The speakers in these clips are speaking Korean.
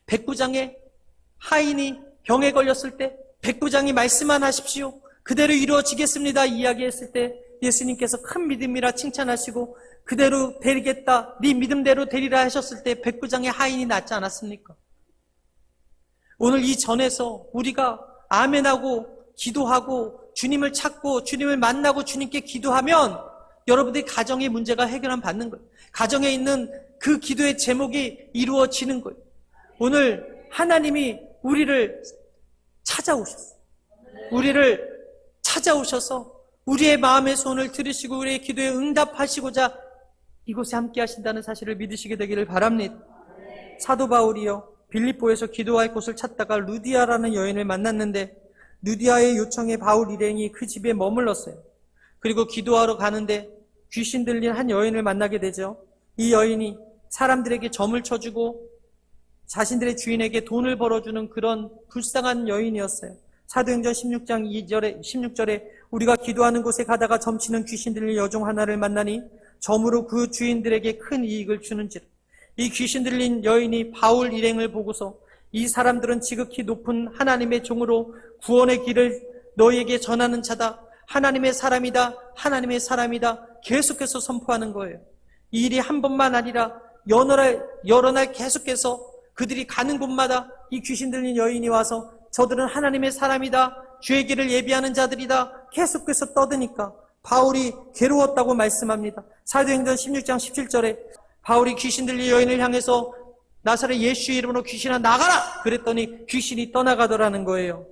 백부장의 하인이 병에 걸렸을 때 백부장이 말씀만 하십시오, 그대로 이루어지겠습니다 이야기했을 때 예수님께서 큰 믿음이라 칭찬하시고 그대로 되리겠다, 네 믿음대로 되리라 하셨을 때 백부장의 하인이 낫지 않았습니까? 오늘 이 전에서 우리가 아멘하고 기도하고 주님을 찾고 주님을 만나고 주님께 기도하면 여러분들이 가정의 문제가 해결함 받는 거예요. 가정에 있는 그 기도의 제목이 이루어지는 거예요. 오늘 하나님이 우리를 찾아오셨어요. 우리를 찾아오셔서 우리의 마음의 소원을 들으시고 우리의 기도에 응답하시고자 이곳에 함께 하신다는 사실을 믿으시게 되기를 바랍니다. 사도 바울이요, 빌립보에서 기도할 곳을 찾다가 루디아라는 여인을 만났는데 루디아의 요청에 바울 일행이 그 집에 머물렀어요. 그리고 기도하러 가는데 귀신 들린 한 여인을 만나게 되죠. 이 여인이 사람들에게 점을 쳐주고 자신들의 주인에게 돈을 벌어주는 그런 불쌍한 여인이었어요. 사도행전 16장 16절에 우리가 기도하는 곳에 가다가 점치는 귀신 들린 여종 하나를 만나니 점으로 그 주인들에게 큰 이익을 주는지라. 이 귀신 들린 여인이 바울 일행을 보고서 이 사람들은 지극히 높은 하나님의 종으로 구원의 길을 너희에게 전하는 자다, 하나님의 사람이다, 하나님의 사람이다 계속해서 선포하는 거예요. 이 일이 한 번만 아니라 여러 날 계속해서 그들이 가는 곳마다 이 귀신 들린 여인이 와서 저들은 하나님의 사람이다, 주의 길을 예비하는 자들이다 계속해서 떠드니까 바울이 괴로웠다고 말씀합니다. 사도행전 16장 17절에 바울이 귀신 들린 여인을 향해서 나사렛 예수의 이름으로 귀신아 나가라! 그랬더니 귀신이 떠나가더라는 거예요.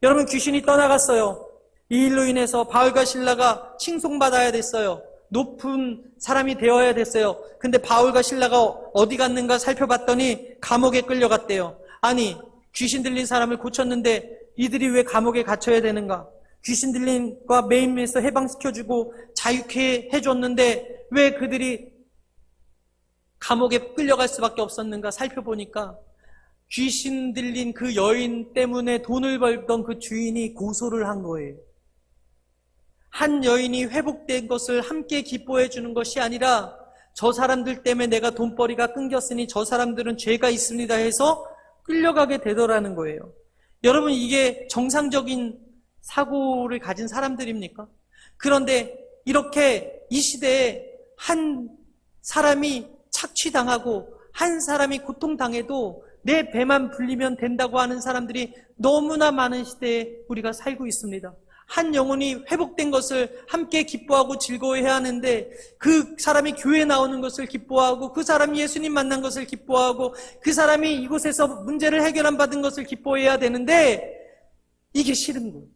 여러분, 귀신이 떠나갔어요. 이 일로 인해서 바울과 실라가 칭송받아야 됐어요. 높은 사람이 되어야 됐어요. 근데 바울과 실라가 어디 갔는가 살펴봤더니 감옥에 끌려갔대요. 아니, 귀신 들린 사람을 고쳤는데 이들이 왜 감옥에 갇혀야 되는가? 귀신 들린 과 매임에서 해방시켜주고 자유케 해줬는데 왜 그들이 감옥에 끌려갈 수밖에 없었는가 살펴보니까 귀신 들린 그 여인 때문에 돈을 벌던 그 주인이 고소를 한 거예요. 한 여인이 회복된 것을 함께 기뻐해 주는 것이 아니라 저 사람들 때문에 내가 돈벌이가 끊겼으니 저 사람들은 죄가 있습니다 해서 끌려가게 되더라는 거예요. 여러분, 이게 정상적인 사고를 가진 사람들입니까? 그런데 이렇게 이 시대에 한 사람이 착취당하고 한 사람이 고통당해도 내 배만 불리면 된다고 하는 사람들이 너무나 많은 시대에 우리가 살고 있습니다. 한 영혼이 회복된 것을 함께 기뻐하고 즐거워해야 하는데 그 사람이 교회에 나오는 것을 기뻐하고 그 사람이 예수님 만난 것을 기뻐하고 그 사람이 이곳에서 문제를 해결한 받은 것을 기뻐해야 되는데 이게 싫은 거예요.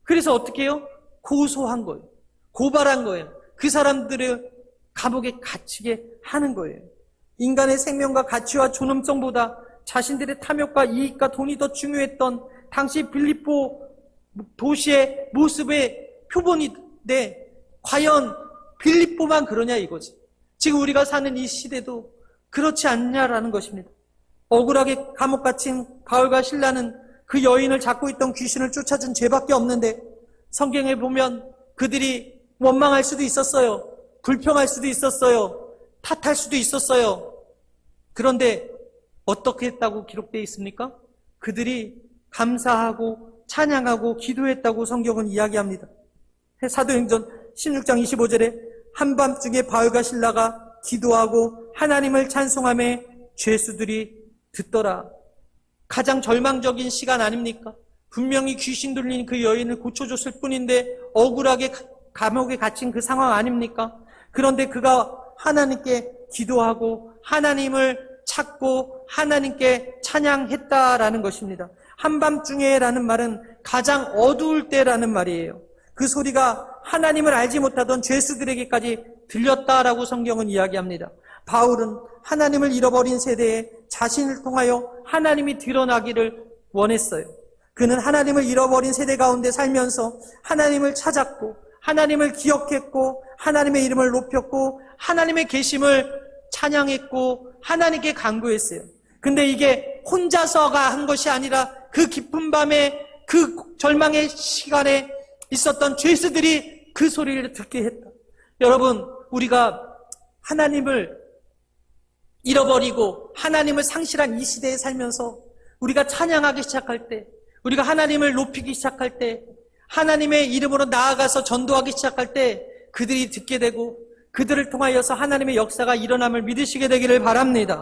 그래서 어떻게 해요? 고소한 거예요. 고발한 거예요. 그 사람들을 감옥에 갇히게 하는 거예요. 인간의 생명과 가치와 존엄성보다 자신들의 탐욕과 이익과 돈이 더 중요했던 당시 빌립보 도시의 모습의 표본인데 과연 빌립보만 그러냐 이거지. 지금 우리가 사는 이 시대도 그렇지 않냐라는 것입니다. 억울하게 감옥 갇힌 바울과 실라는 그 여인을 잡고 있던 귀신을 쫓아준 죄밖에 없는데 성경에 보면 그들이 원망할 수도 있었어요. 불평할 수도 있었어요. 탓할 수도 있었어요. 그런데 어떻게 했다고 기록되어 있습니까? 그들이 감사하고 찬양하고 기도했다고 성경은 이야기합니다. 사도행전 16장 25절에 한밤중에 바울과 실라가 기도하고 하나님을 찬송하며 죄수들이 듣더라. 가장 절망적인 시간 아닙니까? 분명히 귀신 들린 그 여인을 고쳐줬을 뿐인데 억울하게 감옥에 갇힌 그 상황 아닙니까? 그런데 그가 하나님께 기도하고 하나님을 찾고 하나님께 찬양했다라는 것입니다. 한밤중에라는 말은 가장 어두울 때라는 말이에요. 그 소리가 하나님을 알지 못하던 죄수들에게까지 들렸다라고 성경은 이야기합니다. 바울은 하나님을 잃어버린 세대에 자신을 통하여 하나님이 드러나기를 원했어요. 그는 하나님을 잃어버린 세대 가운데 살면서 하나님을 찾았고 하나님을 기억했고 하나님의 이름을 높였고 하나님의 계심을 찬양했고 하나님께 간구했어요. 근데 이게 혼자서가 한 것이 아니라 그 깊은 밤에 그 절망의 시간에 있었던 죄수들이 그 소리를 듣게 했다. 여러분, 우리가 하나님을 잃어버리고 하나님을 상실한 이 시대에 살면서 우리가 찬양하기 시작할 때, 우리가 하나님을 높이기 시작할 때, 하나님의 이름으로 나아가서 전도하기 시작할 때 그들이 듣게 되고 그들을 통하여서 하나님의 역사가 일어남을 믿으시게 되기를 바랍니다.